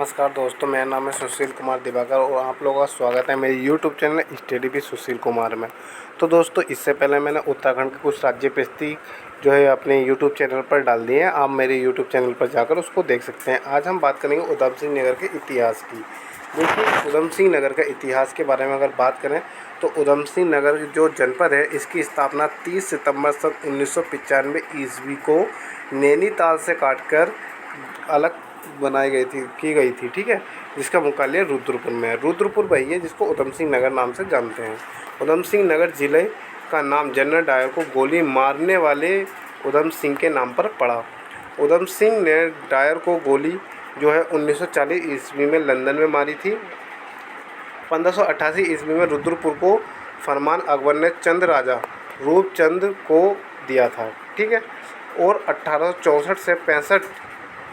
नमस्कार दोस्तों, मेरा नाम है सुशील कुमार दिवाकर और आप लोगों का स्वागत है मेरे YouTube channel study with Sushil Kumar में। तो दोस्तों, इससे पहले मैंने उत्तराखंड के कुछ राज्य प्रस्ती जो है अपने यूट्यूब चैनल पर डाल दिए हैं। आप मेरे यूट्यूब चैनल पर जाकर उसको देख सकते हैं। आज हम बात करेंगे उधम सिंह नगर के इतिहास की। देखिए, उधम सिंह नगर का इतिहास के बारे में अगर बात करें तो उधम सिंह नगर जो जनपद है, इसकी स्थापना 30 सितंबर सन 1995 ईस्वी को नैनीताल से काटकर अलग बनाई गई थी की गई थी। ठीक है, जिसका मुख्यालय रुद्रपुर में है। रुद्रपुर वही है जिसको उधम सिंह नगर नाम से जानते हैं। उधम सिंह नगर जिले का नाम जनरल डायर को गोली मारने वाले उधम सिंह के नाम पर पड़ा। उधम सिंह ने डायर को गोली जो है 1940 ईस्वी में लंदन में मारी थी। 1588 ईस्वी में रुद्रपुर को फरमान अकबर ने चंद राजा रूपचंद को दिया था। ठीक है, और 1864 से 65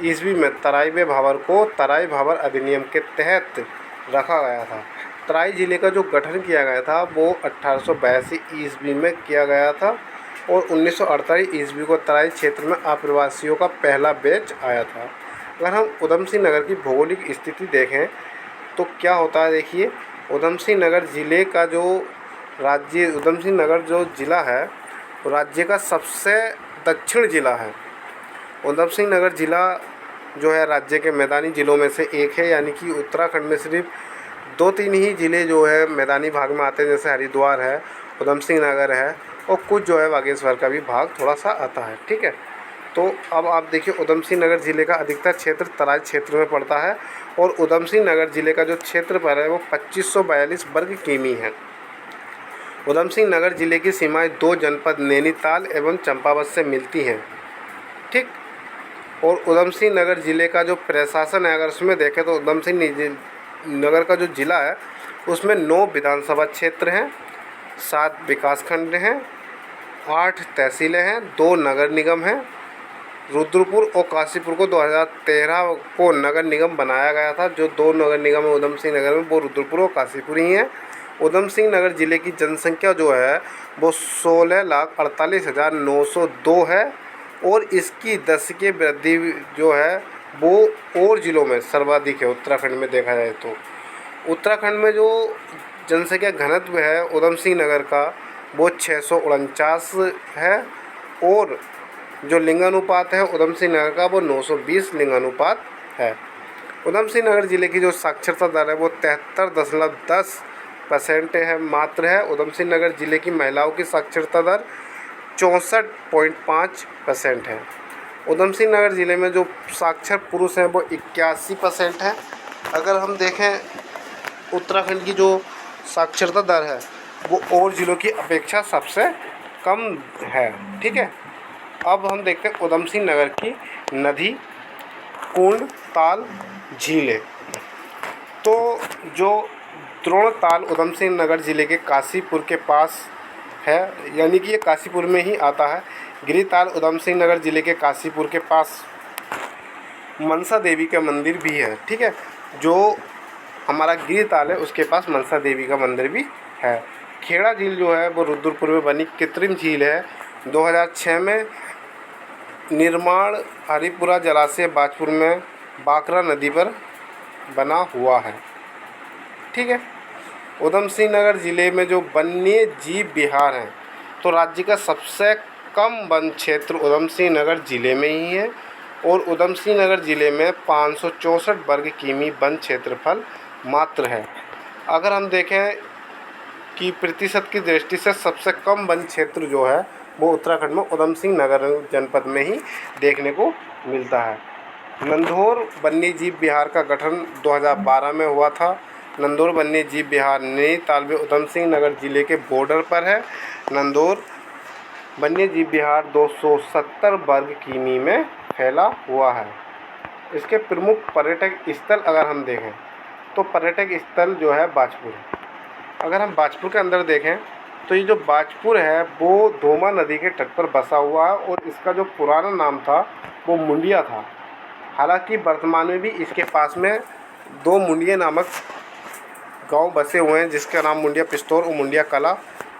ईस्वी में तराई भावर को तराई भावर अधिनियम के तहत रखा गया था। तराई ज़िले का जो गठन किया गया था वो 1882 ईस्वी में किया गया था और 1948 ईस्वी को तराई क्षेत्र में अप्रवासियों का पहला बैच आया था। अगर हम उधम सिंह नगर की भौगोलिक स्थिति देखें तो क्या होता है, देखिए, उधम सिंह नगर ज़िले का जो राज्य उधम सिंह नगर जो ज़िला है वो राज्य का सबसे दक्षिण ज़िला है। उधम सिंह नगर ज़िला जो है राज्य के मैदानी ज़िलों में से एक है, यानी कि उत्तराखंड में सिर्फ 2-3 ही ज़िले जो है मैदानी भाग में आते हैं, जैसे हरिद्वार है, उधम सिंह नगर है और कुछ जो है बागेश्वर का भी भाग थोड़ा सा आता है। ठीक है, तो अब आप देखिए, उधम सिंह नगर ज़िले का अधिकतर क्षेत्र तराई क्षेत्र में पड़ता है और उधम सिंह नगर ज़िले का जो क्षेत्रफल है वो 2542 वर्ग किमी है। उधम सिंह नगर ज़िले की सीमाएँ 2 जनपद नैनीताल एवं चंपावत से मिलती हैं। ठीक, और उधम सिंह नगर ज़िले का जो प्रशासन है, अगर उसमें देखें तो उधम सिंह नगर का जो ज़िला है उसमें 9 विधानसभा क्षेत्र हैं, 7 विकासखंड हैं, 8 तहसीलें हैं, 2 नगर निगम हैं। रुद्रपुर और काशीपुर को 2013 को नगर निगम बनाया गया था। जो 2 नगर निगम है उधम सिंह नगर में वो रुद्रपुर और काशीपुर ही हैं। उधम सिंह नगर ज़िले की जनसंख्या जो है वो 16,48,902 है और इसकी 10 की वृद्धि जो है वो और ज़िलों में सर्वाधिक है। उत्तराखंड में देखा जाए तो उत्तराखंड में जो जनसंख्या घनत्व है उधम सिंह नगर का वो 649 है और जो लिंगानुपात है उधम सिंह नगर का वो 920 लिंगानुपात है। उधम सिंह नगर ज़िले की जो साक्षरता दर है वो 73.10% है मात्र है। उधम सिंह नगर ज़िले की महिलाओं की साक्षरता दर 64.5% है। उधम सिंह नगर ज़िले में जो साक्षर पुरुष हैं वो 81% है। अगर हम देखें उत्तराखंड की जो साक्षरता दर है वो और ज़िलों की अपेक्षा सबसे कम है। ठीक है, अब हम देखते हैं उधम सिंह नगर की नदी, कुंड, ताल, झीलें। तो जो द्रोणताल उधम सिंह नगर ज़िले के काशीपुर के पास है, यानी कि ये काशीपुर में ही आता है। गिरिताल उधम सिंह नगर ज़िले के काशीपुर के पास मनसा देवी का मंदिर भी है। ठीक है, जो हमारा गिरिताल है उसके पास मनसा देवी का मंदिर भी है। खेड़ा झील जो है वो रुद्रपुर में बनी कृत्रिम झील है। 2006 में निर्माण हरिपुरा जलाशय बाजपुर में बाकरा नदी पर बना हुआ है। ठीक है, उधम सिंह नगर ज़िले में जो वन्य जीव विहार हैं तो राज्य का सबसे कम वन क्षेत्र उधम सिंह नगर ज़िले में ही है और उधम सिंह नगर ज़िले में 564 वर्ग किमी वन क्षेत्रफल मात्र है। अगर हम देखें कि प्रतिशत की दृष्टि से सबसे कम वन क्षेत्र जो है वो उत्तराखंड में उधम सिंह नगर जनपद में ही देखने को मिलता है। नंधौर वन्य जीव विहार का गठन 2012 में हुआ था। नंधौर वन्य जीव विहार नैनीताल में उधम सिंह नगर ज़िले के बॉर्डर पर है। नंधौर वन्य जीव विहार 270 वर्ग किमी में फैला हुआ है। इसके प्रमुख पर्यटक स्थल अगर हम देखें तो पर्यटक स्थल जो है बाजपुर। अगर हम बाजपुर के अंदर देखें तो ये जो बाजपुर है वो धोमा नदी के तट पर बसा हुआ है और इसका जो पुराना नाम था वो मुंडिया था। हालांकि वर्तमान में भी इसके पास में 2 मुंडिया नामक गांव बसे हुए हैं, जिसका नाम मुंडिया पिस्तौर और मुंडिया कला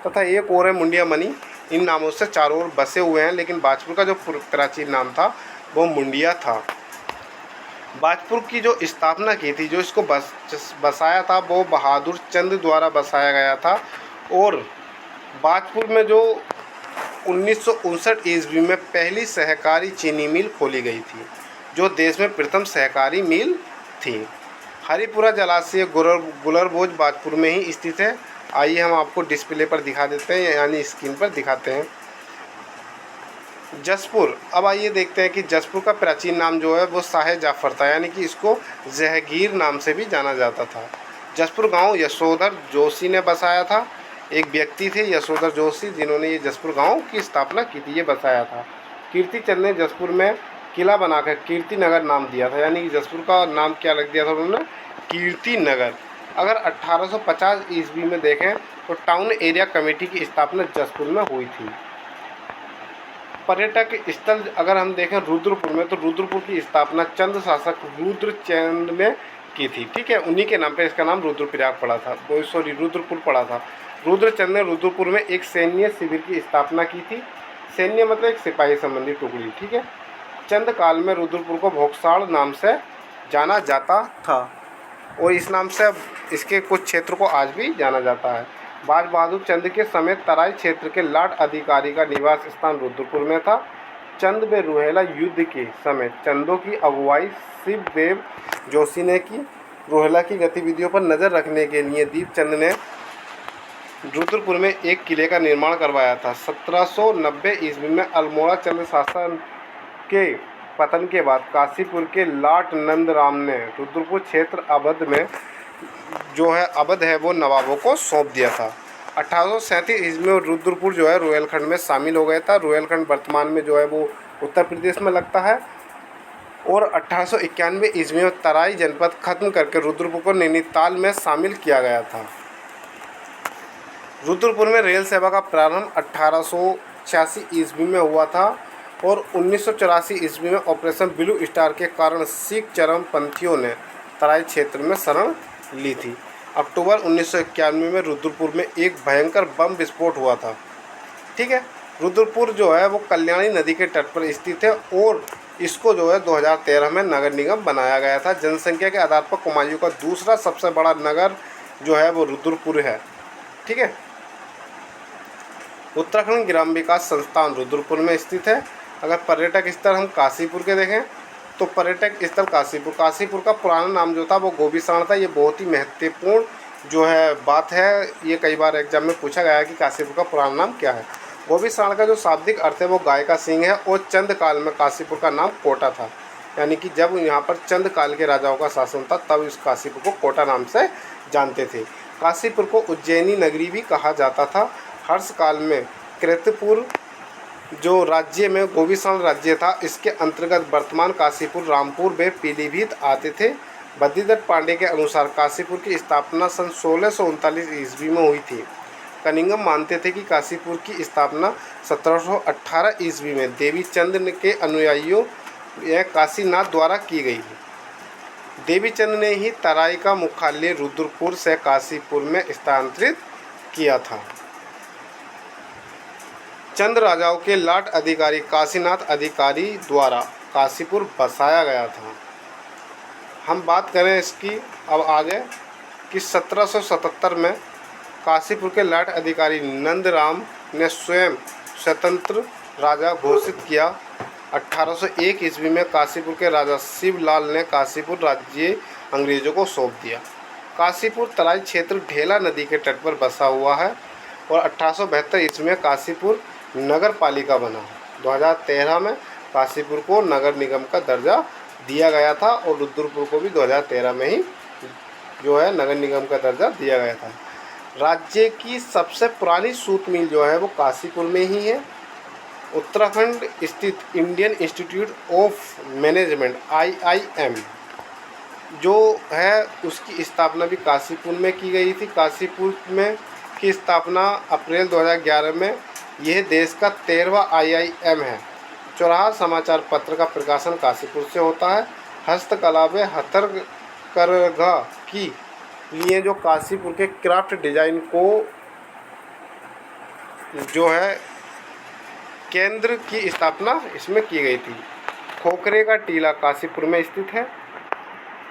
तथा एक और है मुंडिया मनी। इन नामों से चारों ओर बसे हुए हैं, लेकिन बाजपुर का जो प्राचीन नाम था वो मुंडिया था। बाजपुर की जो स्थापना की थी, जो इसको बसाया था, वो बहादुर चंद द्वारा बसाया गया था। और बाजपुर में जो 1959 ईस्वी में पहली सहकारी चीनी मिल खोली गई थी, जो देश में प्रथम सहकारी मिल थी। हरिपुरा जलाशय गुलरभोज बाजपुर में ही स्थित है। आइए हम आपको डिस्प्ले पर दिखा देते हैं, यानी स्क्रीन पर दिखाते हैं। जसपुर, अब आइए देखते हैं कि जसपुर का प्राचीन नाम जो है वो शाह जाफ़र था, यानी कि इसको जहांगीर नाम से भी जाना जाता था। जसपुर गांव यशोधर जोशी ने बसाया था। एक व्यक्ति थे यशोधर जोशी, जिन्होंने ये जसपुर गांव की स्थापना की थी, ये बसाया था। कीर्ति चंद ने जसपुर में किला बनाकर कीर्ति नगर नाम दिया था, यानी कि जसपुर का नाम क्या रख दिया था उन्होंने, कीर्ति नगर। अगर 1850 ईस्वी में देखें तो टाउन एरिया कमेटी की स्थापना जसपुर में हुई थी। पर्यटक स्थल अगर हम देखें रुद्रपुर में, तो रुद्रपुर की स्थापना चंद शासक रुद्रचंद ने की थी। ठीक है, उन्हीं के नाम पे इसका नाम रुद्रप्रयाग पड़ा था, रुद्रपुर पड़ा था। रुद्रचंद ने रुद्रपुर में एक सैन्य शिविर की स्थापना की थी। सैन्य मतलब एक सिपाही संबंधी टुकड़ी। ठीक है, चंद काल में रुद्रपुर को भोगसाड़ नाम से जाना जाता था, और इस नाम से इसके कुछ क्षेत्र को आज भी जाना जाता है। बाज बहादुर चंद के समय तराई क्षेत्र के लाट अधिकारी का निवास स्थान रुद्रपुर में था। चंद में रुहेला युद्ध के समय चंदों की अगुवाई शिवदेव जोशी ने की। रुहेला की गतिविधियों पर नज़र रखने के लिए दीपचंद ने रुद्रपुर में एक किले का निर्माण करवाया था। 1790 ईस्वी में अल्मोड़ा चंद शासन के पतन के बाद काशीपुर के लाट नंदराम ने रुद्रपुर क्षेत्र अवध है वो नवाबों को सौंप दिया था। 1837 ईस्वी में रुद्रपुर जो है रुहेलखंड में शामिल हो गया था। रुहेलखंड वर्तमान में जो है वो उत्तर प्रदेश में लगता है। और 1891 ईस्वी में तराई जनपद खत्म करके रुद्रपुर को नैनीताल में शामिल किया गया था। रुद्रपुर में रेल सेवा का प्रारंभ 1886 ईस्वी में हुआ था, और 1984 ईस्वी में ऑपरेशन ब्लू स्टार के कारण सिख चरमपंथियों ने तराई क्षेत्र में शरण ली थी। अक्टूबर 1991 में रुद्रपुर में एक भयंकर बम विस्फोट हुआ था। ठीक है, रुद्रपुर जो है वो कल्याणी नदी के तट पर स्थित है, और इसको जो है 2013 में नगर निगम बनाया गया था। जनसंख्या के आधार पर कुमायूं का दूसरा सबसे बड़ा नगर जो है वो रुद्रपुर है। ठीक है, उत्तराखंड ग्राम विकास संस्थान रुद्रपुर में स्थित है। अगर पर्यटक स्थल हम काशीपुर के देखें तो पर्यटक स्थल काशीपुर का पुराना नाम जो था वो गोबीसाण था। ये बहुत ही महत्वपूर्ण जो है बात है, ये कई बार एग्जाम में पूछा गया है कि काशीपुर का पुराना नाम क्या है। गोबीसाण का जो शाब्दिक अर्थ है वो गाय का सींग है, और चंद काल में काशीपुर का नाम कोटा था, यानी कि जब यहाँ पर चंद काल के राजाओं का शासन था तब इस काशीपुर को कोटा नाम से जानते थे। काशीपुर को उज्जैनी नगरी भी कहा जाता था। हर्ष काल में कृतपुर जो राज्य में गोबीसाण राज्य था, इसके अंतर्गत वर्तमान काशीपुर, रामपुर व पीलीभीत आते थे। बद्रीदत्त पांडे के अनुसार काशीपुर की स्थापना सन 1639 ईस्वी में हुई थी। कनिंगम मानते थे कि काशीपुर की स्थापना 1718 ईस्वी में देवी चंद के अनुयायियों या काशीनाथ द्वारा की गई थी। देवी चंद ने ही तराई का मुख्यालय रुद्रपुर से काशीपुर में स्थानांतरित किया था। चंद राजाओं के लाट अधिकारी काशीनाथ अधिकारी द्वारा काशीपुर बसाया गया था। हम बात करें इसकी अब आगे कि 1777 में काशीपुर के लाट अधिकारी नंदराम ने स्वयं स्वतंत्र राजा घोषित किया। 1801 ईस्वी में काशीपुर के राजा शिवलाल ने काशीपुर राज्य अंग्रेजों को सौंप दिया। काशीपुर तराई क्षेत्र ढेला नदी के तट पर बसा हुआ है, और 1872 ईस्वी में काशीपुर नगर पालिका बना। 2013 में काशीपुर को नगर निगम का दर्जा दिया गया था, और रुद्रपुर को भी 2013 में ही जो है नगर निगम का दर्जा दिया गया था। राज्य की सबसे पुरानी सूत मिल जो है वो काशीपुर में ही है। उत्तराखंड स्थित Indian institute of management IIM जो है उसकी स्थापना भी काशीपुर में की गई थी। काशीपुर में की स्थापना अप्रैल 2011 में। यह देश का 13वां IIM है। चौराहा समाचार पत्र का प्रकाशन काशीपुर से होता है। हस्तकला व हथकरघा की लिए जो काशीपुर के क्राफ्ट डिजाइन को जो है केंद्र की स्थापना इसमें की गई थी। खोखरे का टीला काशीपुर में स्थित है।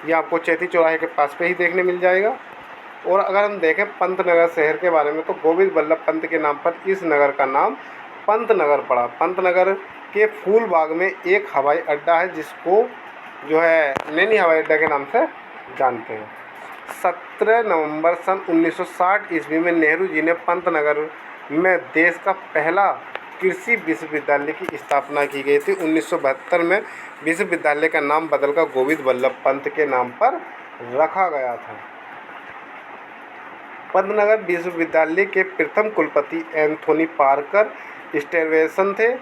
ये आपको चैती चौराहे के पास पे ही देखने मिल जाएगा। और अगर हम देखें पंतनगर शहर के बारे में तो गोविंद बल्लभ पंत के नाम पर इस नगर का नाम पंतनगर पड़ा। पंतनगर के फूलबाग में एक हवाई अड्डा है जिसको जो है नैनी हवाई अड्डा के नाम से जानते हैं। 17 नवंबर सन 1960 ईस्वी में नेहरू जी ने पंतनगर में देश का पहला कृषि विश्वविद्यालय की स्थापना की गई थी। 1972 में विश्वविद्यालय का नाम बदलकर गोविंद बल्लभ पंत के नाम पर रखा गया था। पंतनगर विश्वविद्यालय के प्रथम कुलपति एंथोनी पार्कर स्टुवेसन थे।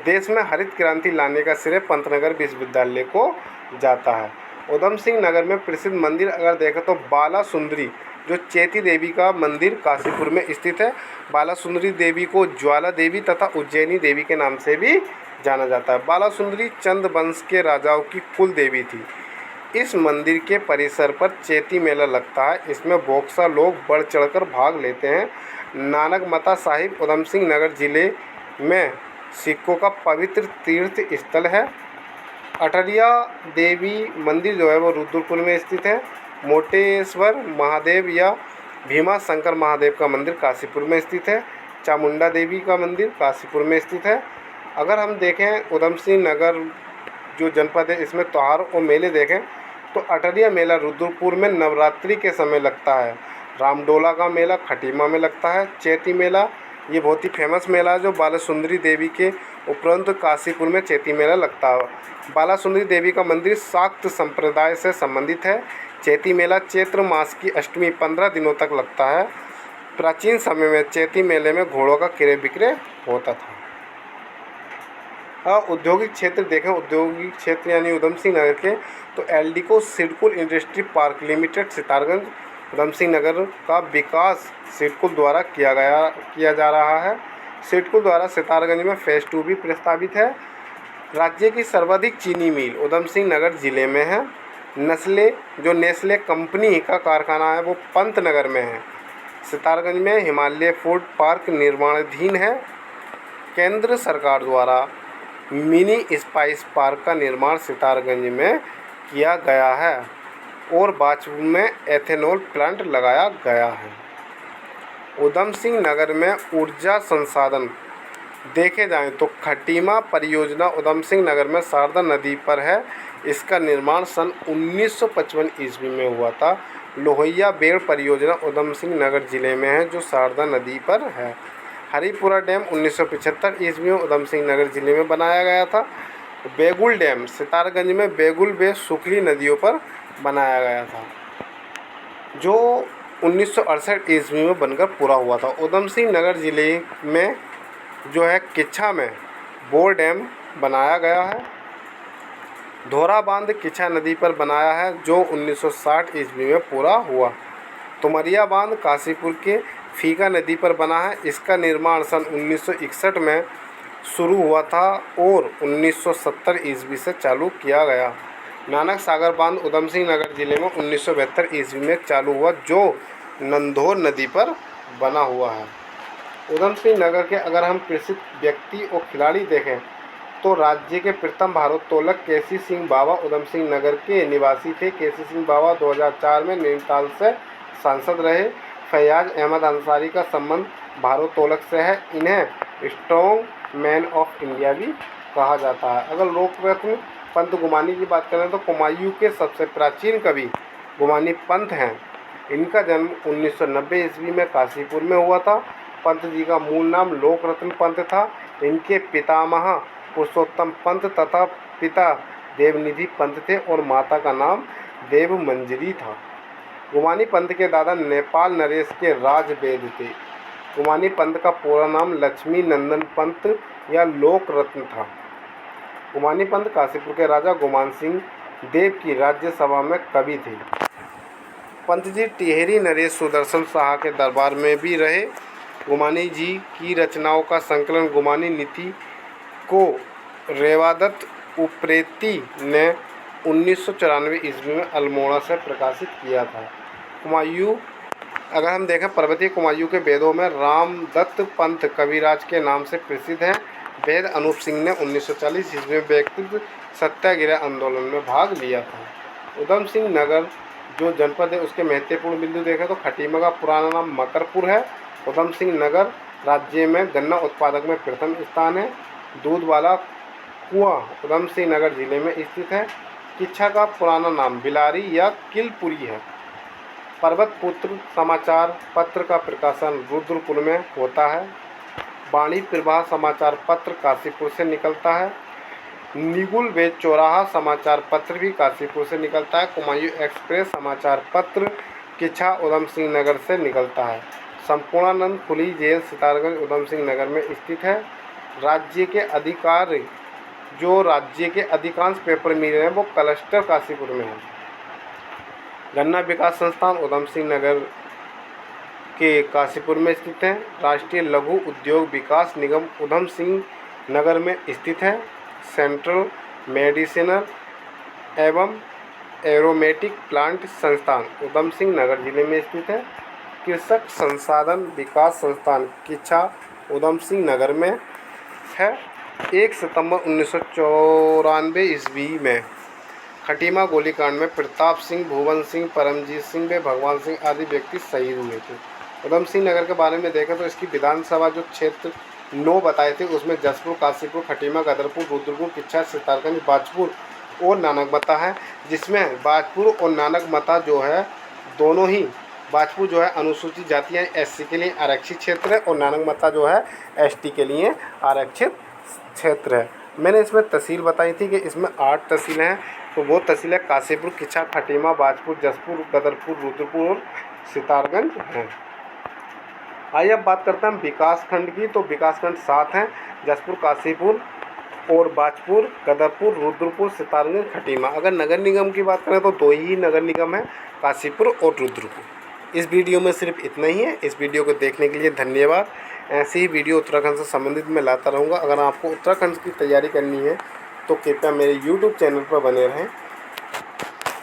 देश में हरित क्रांति लाने का श्रेय पंतनगर विश्वविद्यालय को जाता है। उधम सिंह नगर में प्रसिद्ध मंदिर अगर देखें तो बाला सुंदरी जो चैती देवी का मंदिर काशीपुर में स्थित है। बाला सुंदरी देवी को ज्वाला देवी तथा उज्जैनी देवी के नाम से भी जाना जाता है। बाला सुंदरी चंद वंश के राजाओं की कुल देवी थी। इस मंदिर के परिसर पर चैती मेला लगता है। इसमें बहुत सा लोग बढ़ चढ़कर भाग लेते हैं। नानक मता साहिब उधम सिंह नगर जिले में सिखों का पवित्र तीर्थ स्थल है। अटरिया देवी मंदिर जो है वो रुद्रपुर में स्थित है। मोटेश्वर महादेव या भीमा शंकर महादेव का मंदिर काशीपुर में स्थित है। चामुंडा देवी का मंदिर काशीपुर में स्थित है। अगर हम देखें उधम सिंह नगर जो जनपद है इसमें त्यौहार और मेले देखें तो अटरिया मेला रुद्रपुर में नवरात्रि के समय लगता है। रामडोला का मेला खटीमा में लगता है। चैती मेला ये बहुत ही फेमस मेला है जो बाला सुंदरी देवी के उपरांत काशीपुर में चैती मेला लगता है। बाला सुंदरी देवी का मंदिर शाक्त संप्रदाय से संबंधित है। चैती मेला चैत्र मास की अष्टमी 15 दिनों तक लगता है। प्राचीन समय में चैती मेले में घोड़ों का क्रय विक्रय होता था। औद्योगिक क्षेत्र देखें, औद्योगिक क्षेत्र यानी उधम सिंह नगर के तो Eldeco SIDCUL industry park limited Sitarganj Udham Singh Nagar का विकास सिडकुल द्वारा किया जा रहा है। सिडकुल द्वारा सितारगंज में फेज 2 भी प्रस्तावित है। राज्य की सर्वाधिक चीनी मिल उधम सिंह नगर जिले में है। नेस्ले कंपनी का कारखाना है वो पंतनगर में है। सितारगंज में हिमालय फूड पार्क निर्माणाधीन है। केंद्र सरकार द्वारा मिनी स्पाइस पार्क का निर्माण सितारगंज में किया गया है और बाचू में एथेनॉल प्लांट लगाया गया है। उधम सिंह नगर में ऊर्जा संसाधन देखे जाएं तो खटीमा परियोजना उधम सिंह नगर में शारदा नदी पर है। इसका निर्माण सन 1955 ईस्वी में हुआ था। लोहिया बेड़ परियोजना उधम सिंह नगर जिले में है जो शारदा नदी पर है। हरिपुरा डैम 1975 ईस्वी में उधम सिंह नगर जिले में बनाया गया था। बेगुल डैम सितारगंज में बेगुल व सुखली नदियों पर बनाया गया था जो 1968 ईस्वी में बनकर पूरा हुआ था। उधम सिंह नगर जिले में जो है किच्छा में बोर डैम बनाया गया है। धोरा बांध किच्छा नदी पर बनाया है जो 1960 ईस्वी में पूरा हुआ। तुमरिया बांध काशीपुर के फीका नदी पर बना है। इसका निर्माण सन 1961 में शुरू हुआ था और 1970 ईस्वी से चालू किया गया। नानक सागर बांध उधम सिंह नगर जिले में 1972 ईस्वी में चालू हुआ जो नंदोर नदी पर बना हुआ है। उधम सिंह नगर के अगर हम प्रसिद्ध व्यक्ति और खिलाड़ी देखें तो राज्य के प्रथम भारोत्तोलक केसी सिंह बावा उधम सिंह नगर के निवासी थे। केसी सिंह बावा 2004 में नैनीताल से सांसद रहे। फैयाज अहमद अंसारी का संबंध भारोत्तोलक से है। इन्हें स्ट्रॉन्ग मैन ऑफ इंडिया भी कहा जाता है। अगर लोकरत्न पंत गुमानी की बात करें तो कुमायूं के सबसे प्राचीन कवि गुमानी पंत हैं। इनका जन्म 1990 ईस्वी में काशीपुर में हुआ था। पंत जी का मूल नाम लोकरत्न पंत था। इनके पितामह पुरुषोत्तम पंत तथा पिता देवनिधि पंत थे और माता का नाम देवमंजरी था। गुमानी पंत के दादा नेपाल नरेश के राजवेद थे। गुमानी पंत का पूरा नाम लक्ष्मी नंदन पंत या लोकरत्न था। गुमानी पंत काशीपुर के राजा गुमान सिंह देव की राज्यसभा में कवि थे। पंत जी टिहरी नरेश सुदर्शन शाह के दरबार में भी रहे। गुमानी जी की रचनाओं का संकलन गुमानी नीति को रेवादत्त उप्रेती ने 1994 ईस्वी में अल्मोड़ा से प्रकाशित किया था। कुमायूं अगर हम देखें पर्वतीय कुमायूं के वेदों में रामदत्त पंत कविराज के नाम से प्रसिद्ध हैं। वेद अनूप सिंह ने 1940 ईस्वी में व्यक्तित्व सत्याग्रह आंदोलन में भाग लिया था। उधम सिंह नगर जो जनपद है उसके महत्वपूर्ण बिंदु देखें तो खटीमा का पुराना नाम मकरपुर है। उधम सिंह नगर राज्य में गन्ना उत्पादक में प्रथम स्थान है। दूध वाला कुआं उधम सिंह नगर जिले में स्थित है। किच्छा का पुराना नाम बिलारी या किलपुरी है। पर्वतपुत्र समाचार पत्र का प्रकाशन रुद्रपुर में होता है। वाणी प्रवाह समाचार पत्र काशीपुर से निकलता है। निगुल व चौराहा समाचार पत्र भी काशीपुर से निकलता है। कुमायूं एक्सप्रेस समाचार पत्र किच्छा उधम सिंह नगर से निकलता है। संपूर्णानंद खुली जेल सितारगंज उधम सिंह नगर में स्थित है। राज्य के अधिकांश पेपर मिल हैं वो क्लस्टर काशीपुर में है। गन्ना विकास संस्थान उधम सिंह नगर के काशीपुर में स्थित है। राष्ट्रीय लघु उद्योग विकास निगम उधम सिंह नगर में स्थित है। सेंट्रल मेडिसिनल एवं एरोमेटिक प्लांट संस्थान उधम सिंह नगर जिले में स्थित है। कृषक संसाधन विकास संस्थान किच्छा उधम सिंह नगर में है। 1 सितंबर 1994 ईस्वी में खटीमा गोलीकांड में प्रताप सिंह, भुवन सिंह, परमजीत सिंह व भगवान सिंह आदि व्यक्ति शहीद हुए थे। उधम सिंह नगर के बारे में देखें तो इसकी विधानसभा जो क्षेत्र 9 बताए थे उसमें जसपुर, काशीपुर, खटीमा, गदरपुर, रुद्रपुर, किच्छा, सितारगंज, बाजपुर और नानकमता है। जिसमें बाजपुर और नानकमता जो है दोनों ही, बाजपुर जो है अनुसूचित जाति है SC के लिए आरक्षित क्षेत्र है और नानकमता जो है ST के लिए आरक्षित क्षेत्र है। मैंने इसमें तहसील बताई थी कि इसमें 8 तहसीलें हैं। तो वो तहसीलें काशीपुर, किच्छा, खटीमा, बाजपुर, जसपुर, गदरपुर, रुद्रपुर और सितारगंज हैं। आइए अब बात करते हैं विकास खंड की। तो विकास खंड 7 हैं। जसपुर, काशीपुर और बाजपुर, गदरपुर, रुद्रपुर, सितारगंज, खटीमा। अगर नगर निगम की बात करें तो 2 ही नगर निगम है, काशीपुर और रुद्रपुर। इस वीडियो में सिर्फ इतना ही है। इस वीडियो को देखने के लिए धन्यवाद। ऐसे ही वीडियो उत्तराखंड से संबंधित मैं लाता रहूँगा। अगर आपको उत्तराखंड की तैयारी करनी है तो कृपया मेरे YouTube चैनल पर बने रहें।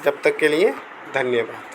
जब तक के लिए धन्यवाद।